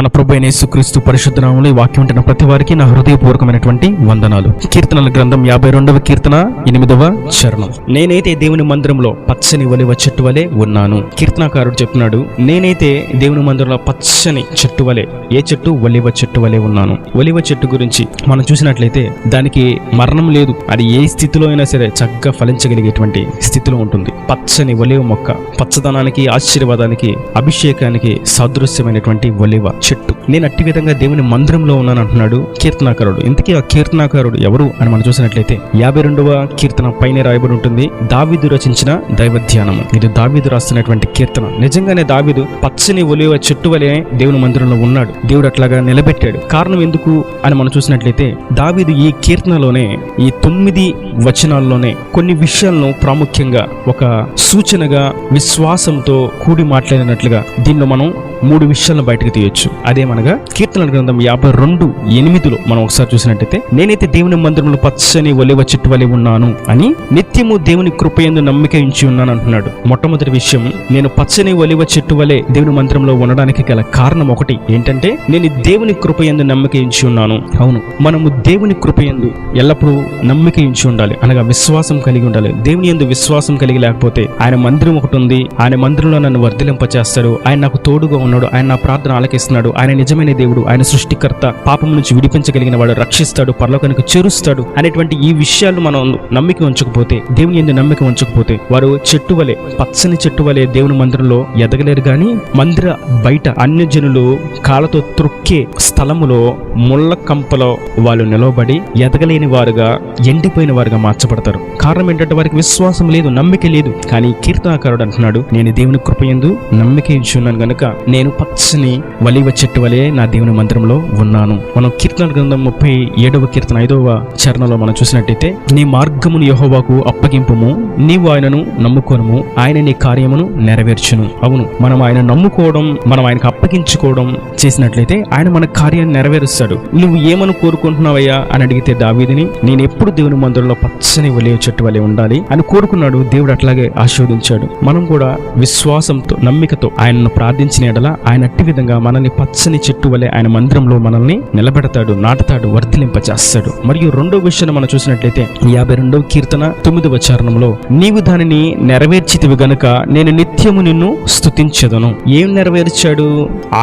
మన ప్రభువైన యేసుక్రీస్తు పరిశుద్ధ నామములో ఈ వాక్యం వింటున్న ప్రతి వారికి నా హృదయపూర్వకమైనటువంటి వందనాలు. కీర్తనల గ్రంథం 52వ కీర్తన 8వ చరణం. నేనైతే దేవుని మందిరంలో పచ్చని ఒలివ చెట్టు వలె ఉన్నాను. కీర్తనకారుడు చెప్తున్నాడు, నేనైతే దేవుని మందిరంలో పచ్చని చెట్టు వలె, ఏ చెట్టు? ఒలివ చెట్టు వలె ఉన్నాను. ఒలివ చెట్టు గురించి మనం చూసినట్లయితే దానికి మరణం లేదు. అది ఏ స్థితిలో అయినా సరే చక్కగా ఫలించగలిగేటువంటి స్థితిలో ఉంటుంది. పచ్చని ఒలివ మొక్క, పచ్చదనానికి, ఆశీర్వాదానికి, అభిషేకానికి సాదృశ్యమైనటువంటి ఒలివ చెట్టు. నేను అట్టి విధంగా దేవుని మందిరంలో ఉన్నాను అంటున్నాడు కీర్తనాకారుడు. ఇంతకీ ఆ కీర్తనాకారుడు ఎవరు అని మనం చూసినట్లయితే 52వ కీర్తన పైన రాయబడి ఉంటుంది, దావీదు రచించిన దైవ ధ్యానము. ఇది దావీదు రాస్తున్నటువంటి కీర్తన. నిజంగానే దావీదు పచ్చని ఒలివ చెట్టు వలె దేవుని మందిరంలో ఉన్నాడు. దేవుడు అట్లాగా నిలబెట్టాడు. కారణం ఎందుకు అని మనం చూసినట్లయితే దావీదు ఈ కీర్తనలోనే, ఈ 9 వచనాల్లోనే కొన్ని విషయాలను ప్రాముఖ్యంగా ఒక సూచనగా, విశ్వాసంతో కూడి మాట్లాడినట్లుగా దీనిలో మనం 3 విషయాలను బయటకు తీయొచ్చు. అదేమనగా కీర్తనల గ్రంథం 52:8 మనం ఒకసారి చూసినట్టయితే, నేనైతే దేవుని మందిరంలో పచ్చని ఒలివ చెట్టు వలె ఉన్నాను అని నిత్యము దేవుని కృపయందు నమ్మిక ఉంచి ఉన్నాను అంటున్నాడు. మొట్టమొదటి విషయం, నేను పచ్చని ఒలివ చెట్టు వలె దేవుని మందిరంలో ఉండడానికి గల కారణం ఒకటి ఏంటంటే, నేను దేవుని కృపయందు నమ్మిక ఉంచి ఉన్నాను. అవును, మనము దేవుని కృపయందు ఎల్లప్పుడూ నమ్మిక ఉంచి ఉండాలి, అనగా విశ్వాసం కలిగి ఉండాలి. దేవుని యందు విశ్వాసం కలిగి లేకపోతే, ఆయన మందిరం ఒకటి ఉంది, ఆయన మందిరంలో నన్ను వర్ధిలింపచేస్తాడు, ఆయన నాకు తోడుగా ఉన్నాడు, ఆయన నా ప్రార్థన ఆలకిస్తున్నాడు, ఆయన నిజమైన దేవుడు, ఆయన సృష్టికర్త, పాపం నుంచి విడిపించగలిగిన వాడు, రక్షిస్తాడు, పరలోకానికి చేరుస్తాడు అనేటువంటి ఈ విషయాలు మనం నమ్మిక ఉంచకపోతే, దేవుని యందు నమ్మిక ఉంచకపోతే, వారు చెట్టు వలె, పచ్చని చెట్టు వలె దేవుని మందిరంలో ఎదగలేరు. గాని మందిర బయట అన్యజనులు కాళ్ళతో త్రొక్కే స్థలములో ముళ్ళ కంపలో వాళ్ళు నిలవబడి ఎదగలేని వారుగా, ఎండిపోయిన వారుగా మార్చబడతారు. కారణం ఏంటంటే వారికి విశ్వాసం లేదు, నమ్మిక లేదు. కానీ కీర్తనాకారుడు అంటున్నాడు, నేను దేవుని కృపయందు నమ్మిక ఉంచున్నాను గనుక నేను పచ్చని ఒలివ చెట్టు వలె నా దేవుని మందిరంలో ఉన్నాను. మనం కీర్తన గ్రంథం 37వ కీర్తన 5వ చరణంలో మనం చూసినట్టయితే, నీ మార్గమును యెహోవాకు అప్పగింపుము, నీవు ఆయనను నమ్ముకోనము, ఆయన నీ కార్యమును నెరవేర్చును. అవును, మనం ఆయన నమ్ముకోవడం, మనం ఆయనకు అప్పగించుకోవడం చేసినట్లయితే ఆయన మన కార్యాన్ని నెరవేరుస్తాడు. నువ్వు ఏమని కోరుకుంటున్నావయ్యా అని అడిగితే దావీదుని, నేను ఎప్పుడు దేవుని మందిరంలో పచ్చని ఒలివ చెట్టు వలె ఉండాలి అని కోరుకున్నాడు. దేవుడు అట్లాగే ఆశీర్వదించాడు. మనం కూడా విశ్వాసంతో, నమ్మికతో ఆయనను ప్రార్థించిన ఎడల ఆయన అట్టి విధంగా మనల్ని పచ్చని చెట్టు వలె ఆయన మందిరంలో మనల్ని నిలబెడతాడు, నాటుతాడు, వర్ధిలింపచేస్తాడు. మరియు రెండో విషయాన్ని మనం చూసినట్లయితే 52వ కీర్తన 9వ చరణంలో, నీవు దానిని నెరవేర్చితివి గనుక నేను నిత్యము నిన్ను స్తుతించెదను. ఏం నెరవేర్చాడు?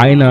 ఆయన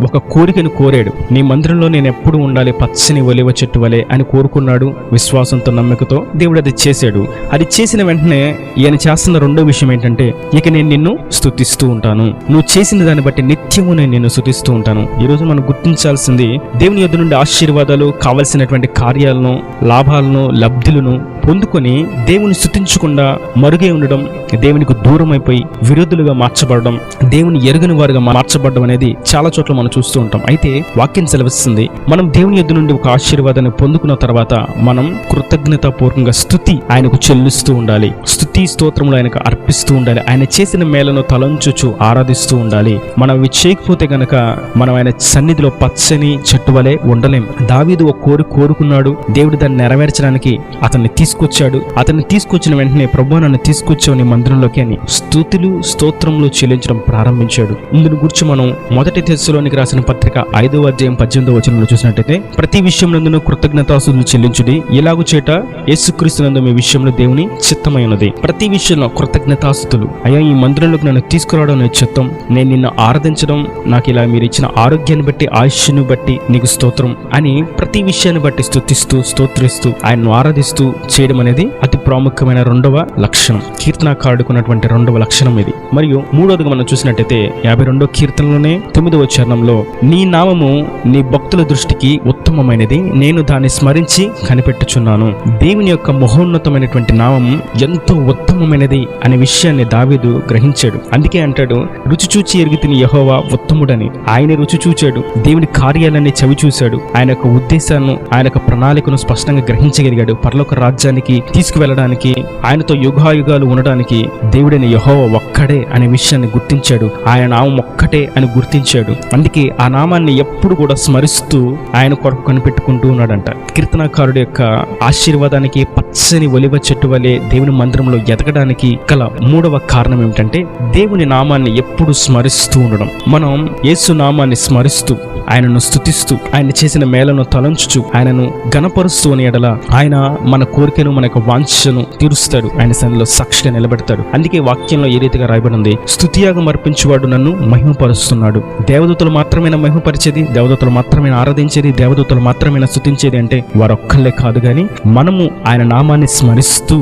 ఒక కోరికను కోరాడు, నీ మందిరంలో నేను ఎప్పుడు ఉండాలి పచ్చని ఒలివ చెట్టు వలె అని కోరుకున్నాడు. విశ్వాసంతో, నమ్మికతో దేవుడు అది చేశాడు. అది చేసిన వెంటనే ఈయన చేస్తున్న రెండో విషయం ఏంటంటే, ఇక నేను నిన్ను స్తుతిస్తూ ఉంటాను, నువ్వు చేసిన దాన్ని బట్టి నిత్యము నేను నిన్ను స్తుతిస్తూ ఉంటాను. ఈరోజు మనం గుర్తించాల్సింది, దేవుని యొద్ద నుండి ఆశీర్వాదాలు, కావలసినటువంటి కార్యాలను, లాభాలను, లబ్ధులను పొందుకొని దేవుని స్తుతించకుండా మరుగే ఉండడం, దేవునికి దూరం అయిపోయి విరోధులుగా మార్చబడడం, దేవుని ఎరుగని వారుగా మార్చబడడం అనేది చాలా చోట్ల మనం చూస్తూ ఉంటాం. అయితే వాక్యం సెలవిస్తుంది, మనం దేవుని యొద్ద నుండి ఒక ఆశీర్వాదాన్ని పొందుకున్న తర్వాత మనం కృతజ్ఞతాపూర్వకంగా స్తుతి ఆయనకు చెల్లిస్తూ ఉండాలి, స్తుతి స్తోత్రములు ఆయనకు అర్పిస్తూ ఉండాలి, ఆయన చేసిన మేలను తలంచుచు ఆరాధిస్తూ ఉండాలి. మనం అవి చేయకపోతే గనక మనం ఆయన సన్నిధిలో పచ్చని చెట్టు వలె ఉండలేం. దావీదు ఒక కోరుకున్నాడు, దేవుడు దాన్ని నెరవేర్చడానికి అతన్ని తీసుకొచ్చాడు. అతన్ని తీసుకొచ్చిన వెంటనే, ప్రభువా నన్ను తీసుకొచ్చావు నీ మందిరంలోకి అని స్తుతులు, స్తోత్రములు చెల్లించడం ప్రారంభించాడు. ఇందుని గురించి మనం 1 తెస్సలోనికి రాసిన పత్రిక 5వ అధ్యాయం 18వ వచనంలో చూసినట్టయితే, ప్రతి విషయంలో కృతజ్ఞతాస్తుతులు చెల్లించుడి, ఇలాగు చేట యేసుక్రీస్తునందు మీ విషయంలో దేవుని చిత్తమై ఉన్నది. ప్రతి విషయంలో కృతజ్ఞతాస్తుతులు. అయ్యా, ఈ మందిరంలోకి నన్ను తీసుకురావడం నీ చిత్తం, నేను నిన్ను ఆరాధించడం, నాకు ఇలా మీరు ఇచ్చిన ఆరోగ్యాన్ని బట్టి, ఆయుష్ను బట్టి నీకు స్తోత్రం అని ప్రతి విషయాన్ని బట్టి స్తుతిస్తూ, స్తోత్రిస్తూ, ఆయన్ను ఆరాధిస్తూ చేయడం అనేది అతి ప్రాముఖ్యమైన రెండవ లక్షణం. కీర్తనాకారుడుకున్నటువంటి రెండవ లక్షణం ఇది. మరియు మూడవదిగా మనం చూసినట్టయితే 52వ కీర్తనలోనే 9వ చరణంలో, నీ నామము నీ భక్తుల దృష్టికి ఉత్తమమైనది, నేను దాన్ని స్మరించి కనిపెట్టుచున్నాను. దేవుని యొక్క మహోన్నతమైనటువంటి నామం ఎంతో ఉత్తమమైనది అనే విషయాన్ని దావీదు గ్రహించాడు. అందుకే అంటాడు, రుచి చూచి ఎరుగుతిని యెహోవా ఉత్తముడని. ఆయన రుచి చూచాడు, దేవుని కార్యాలన్నీ చవి చూశాడు, ఆయన యొక్క ఉద్దేశాలను, ఆయన యొక్క ప్రణాళికను స్పష్టంగా గ్రహించగలిగాడు. పరలోక రాజ్యానికి తీసుకువెళ్ళడానికి, ఆయనతో యుగాయుగాలు ఉండడానికి దేవుడైన యెహోవా ఒక్కడే అనే విషయాన్ని గుర్తించాడు. ఆయన నామం ఒక్కటే అని గుర్తించాడు. అందుకే ఆ నామాన్ని ఎప్పుడు కూడా స్మరిస్తూ ఆయన కొరకు కనిపెట్టుకుంటూ ఉన్నాడంట. కీర్తనాకారుడి యొక్క ఆశీర్వాదానికి, పచ్చని ఒలివ చెట్టు వలె దేవుని మందిరంలో ఎదగడానికి గల మూడవ కారణం ఏమిటంటే, దేవుని నామాన్ని ఎప్పుడు స్మరిస్తూ ఉండడం. మనం యేసు నామాన్ని స్మరిస్తూ ఆయనను స్తుతిస్తూ ఆయన చేసిన మేలను తలంచుచు ఆయనను గణపరుస్తూ అని ఎడల ఆయన మన కోరికను మన యొక్క వాంఛను తీరుస్తాడు, ఆయన సన్నిధిలో సాక్షిగా నిలబెడతాడు. అందుకే వాక్యంలో ఏ రీతిగా రాయబడింది, స్తుతియాగం అర్పించేవాడు నన్ను మహిమపరుస్తున్నాడు. దేవదూతలు మాత్రమే మహిమపరిచేది, దేవదూతలు మాత్రమే ఆరాధించేది, దేవదూతలు మాత్రమే స్తుతించేది అంటే వారొక్కళ్ళే కాదు గాని మనము ఆయన నామాన్ని స్మరిస్తూ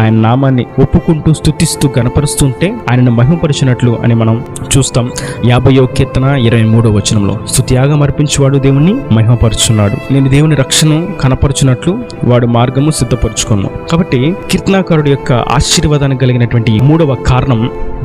ఆయన నామాన్ని ఒప్పుకుంటూ స్తుతిస్తూ గణపరుస్తూ ఉంటే ఆయనను మహిమపరిచినట్లు అని మనం చూస్తాం. 50వ కీర్తన 23వ వచనంలో స్తుతియాగం అర్పించేవాడు దేవుణ్ణి మహిమపరుచున్నాడు, నేను దేవుని రక్షణను కనపరుచున్నట్లు వాడు మార్గము సిద్ధపరచుకున్నాను. కాబట్టి కీర్తనాకారుడు యొక్క ఆశీర్వాదానికి కలిగినటువంటి 3వ కారణం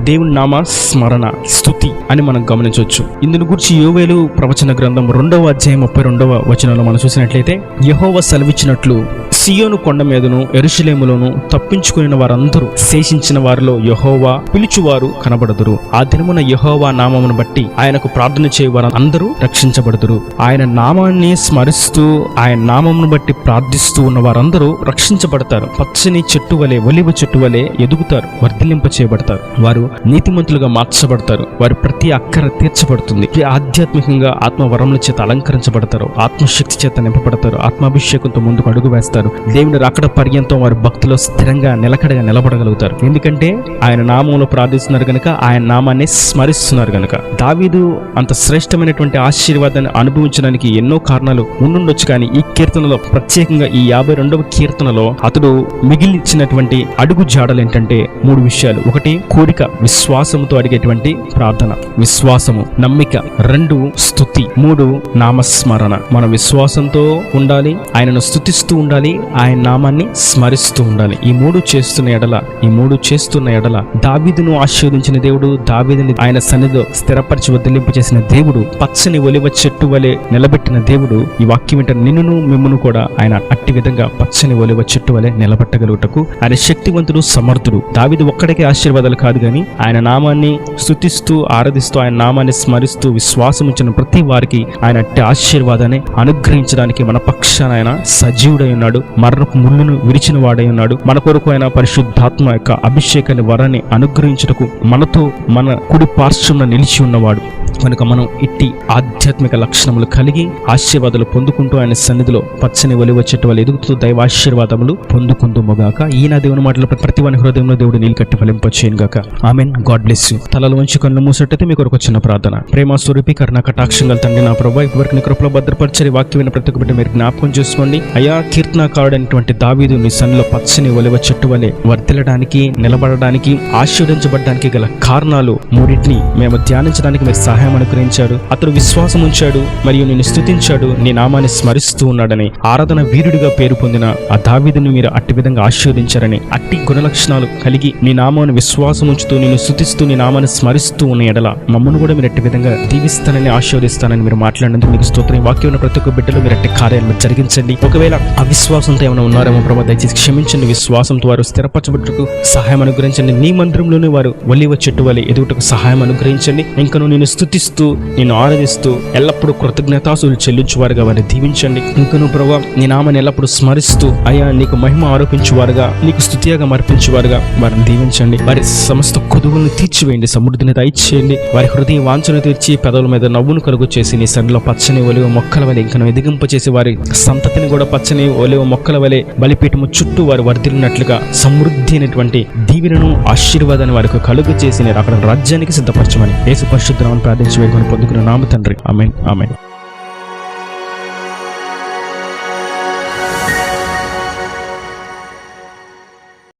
దేవుని నామ స్మరణ, స్తుతి అని మనం గమనించవచ్చు. ఇందును గురించి యోవేలు ప్రవచన గ్రంథం 2వ అధ్యాయం 32వ వచనంలో మనం చూసినట్లయితే, యెహోవా సెలవిచ్చినట్లు సియోను కొండ మీదను యెరూషలేములోను తప్పించుకుని వారందరూ శేషించిన వారిలో యెహోవా పిలుచువారు కనబడదురు. ఆ దినమున యెహోవా నామమును బట్టి ఆయనకు ప్రార్థన చేయవారు అందరూ రక్షించబడుదురు. ఆయన నామాన్ని స్మరిస్తూ ఆయన నామమును బట్టి ప్రార్థిస్తూ ఉన్న వారందరూ రక్షించబడతారు. పచ్చని చెట్టు వలె, ఒలివ చెట్టు వలె ఎదుగుతారు, వర్ధిల్లింప చేయబడతారు. వారు నీతిమంతులుగా మార్చబడతారు. వారి ప్రతి అక్కర తీర్చబడుతుంది. ఆధ్యాత్మికంగా ఆత్మవరముల చేత అలంకరించబడతారు, ఆత్మశక్తి చేత నింపబడతారు, ఆత్మాభిషేకంతో ముందుకు అడుగు వేస్తారు. దేవుని రాకడ పర్యంతం వారి భక్తిలో స్థిరంగా నిలకడగా నిలబడగలుగుతారు. ఎందుకంటే ఆయన నామంలో ప్రార్థిస్తున్నారు గనుక, ఆయన నామాన్ని స్మరిస్తున్నారు గనుక. దావీదు అంత శ్రేష్టమైనటువంటి ఆశీర్వాదాన్ని అనుభవించడానికి ఎన్నో కారణాలు ఉండుండొచ్చు, కానీ ఈ కీర్తనలో ప్రత్యేకంగా ఈ 52వ కీర్తనలో అతడు మిగిలిచ్చినటువంటి అడుగు జాడలు ఏంటంటే 3 విషయాలు. 1 కోరిక, విశ్వాసముతో అడిగేటువంటి ప్రార్థన, విశ్వాసము, నమ్మిక. 2 స్తుతి, 3 నామస్మరణ. మనం విశ్వాసంతో ఉండాలి, ఆయనను స్తుతిస్తూ ఉండాలి, ఆయన నామాన్ని స్మరిస్తూ ఉండాలి. ఈ 3 చేస్తున్న ఎడల దావీదును ఆశీర్వదించిన దేవుడు, దావీదుని ఆయన సన్నిధిలో స్థిరపరిచి వదిలింపు చేసిన దేవుడు, పచ్చని ఒలివ చెట్టు వలె నిలబెట్టిన దేవుడు. ఈ వాక్యం వింటే నిన్నును మిమ్మును కూడా ఆయన అట్టి విధంగా పచ్చని ఒలివ చెట్టు వలె నిలబెట్టగలుగుటకు ఆయన శక్తివంతుడు, సమర్థుడు. దావీదు ఒక్కడికే ఆశీర్వాదాలు కాదు గాని ఆయన నామాన్ని స్తుతిస్తూ ఆరాధిస్తూ ఆయన నామాన్ని స్మరిస్తూ విశ్వాసం ఉంచిన ప్రతి వారికి ఆయన అట్టి ఆశీర్వాదాన్ని అనుగ్రహించడానికి మన పక్షాన ఆయన సజీవుడై ఉన్నాడు. మరణపు ముళ్ళును విరిచిన వాడై ఉన్నాడు. మన కొరకు ఆయన పరిశుద్ధాత్మ యొక్క అభిషేకాన్ని, వరాన్ని అనుగ్రహించుటకు మనతో మన కుడి పార్శ్వంలో నిలిచి ఉన్నవాడు. కనుక మనం ఇట్టి ఆధ్యాత్మిక లక్షణములు కలిగి ఆశీర్వాదాలు పొందుకుంటూ ఆయన సన్నిధిలో పచ్చని ఒలివ చెట్టు వలె ఎదుగుతూ దైవాశీర్వాదములు పొందుకుందుముగాక. ఈయన దేవుని మాటలు ప్రతి వాని హృదయంలో దేవుడు నీళ్ళు కట్టి ఫలింపచేయునుగాక. ఆమెన్. God bless you. తలలు వంచి కళ్ళు మూసేటైతే మీకు ఒక చిన్న ప్రార్థన. ప్రేమ స్వరూపి కరుణ కటాక్షంగా తండ్రి, నా ప్రభువా, ఇప్పటివరకు నీ కృపలో భద్రపరిచే వాక్యమైన ప్రతి ఒక్కటి మీరు జ్ఞాపకం చేసుకోండి. అయా, కీర్తనాకారుడైనటువంటి దావీదు నీ సన్నిధిలో పచ్చని ఒలివ చెట్టు వలె వర్ధిల్లడానికి, నిలబడడానికి, ఆశీర్వదించబడడానికి గల కారణాలు 3 మేము ధ్యానించడానికి మీరు సహాయం అనుగ్రహించాడు. అతడు విశ్వాసం ఉంచాడు మరియు నిన్ను స్తుతించాడు, నీ నామాన్ని స్మరిస్తూ ఉన్నాడని, ఆరాధన వీరుడిగా పేరు పొందిన ఆ దావీదుని మీరు అట్టి విధంగా ఆశీర్వదించారని, అట్టి గుణలక్షణాలు కలిగి నీ నామాన్ని విశ్వాసం ఉంచుతూ నిన్ను స్తుతిస్తూ నీ నామాన్ని స్మరిస్తూ ఉన్న ఎడల మమ్మను కూడా మీరు అట్టి విధంగా దీవిస్తానని, ఆశీర్వదిస్తానని మీరు మాట్లాడినందుకు మీకు స్తోత్రం. వాక్యం ప్రతి ఒక్క బిడ్డలు మీరు అట్టి కార్యాలను జరిగించండి. ఒకవేళ అవిశ్వాసంతో ఏమైనా ఉన్నారేమో ప్రభావ, దయచేసి క్షమించండి. విశ్వాసంతో వారు స్థిరపరచబట్టుకు సహాయం అనుగ్రహించండి. నీ మందిరంలోనే వారు ఒలివ చెట్టు వలె ఎదుగుటకు సహాయం అనుగ్రహించండి. ఇంకను నేను స్తుతిస్తూ, నేను ఆరాధిస్తూ ఎల్లప్పుడూ కృతజ్ఞతాస్తుతులు చెల్లించువారుగా వారిని దీవించండి. ఇంకను ప్రభావ నీ నామాన్ని ఎల్లప్పుడూ స్మరిస్తూ అయ్యా నీకు మహిమ ఆరోపించువారుగా, నీకు స్తుతియాగా అర్పించువారుగా వారిని దీవించండి. వారి సమస్త కొదువులను తీర్చివేయండి, సమృద్ధిని దయచేయండి. వారి హృదయ వాంఛను తీర్చి పెదవుల మీద నవ్వును కలుగు చేసి నీ సన్నిధిలో పచ్చని ఒలివ మొక్కల వలె ఇంకను ఎదిగింపచేసి వారి సంతతిని కూడా పచ్చని ఒలివ మొక్కల వలె బలిపీఠము చుట్టూ వారు వర్ధిల్లినట్లుగా సమృద్ధి అయినటువంటి దీవెనను, ఆశీర్వాదాన్ని వారికి కలుగు చేసి అక్కడ రాజ్యానికి సిద్ధపరచమని యేసు పరిశుద్ధ నామమున ప్రార్థించి వేడుకొని పొందుకున్న నామ తండ్రి. ఆమేన్. ఆమేన్.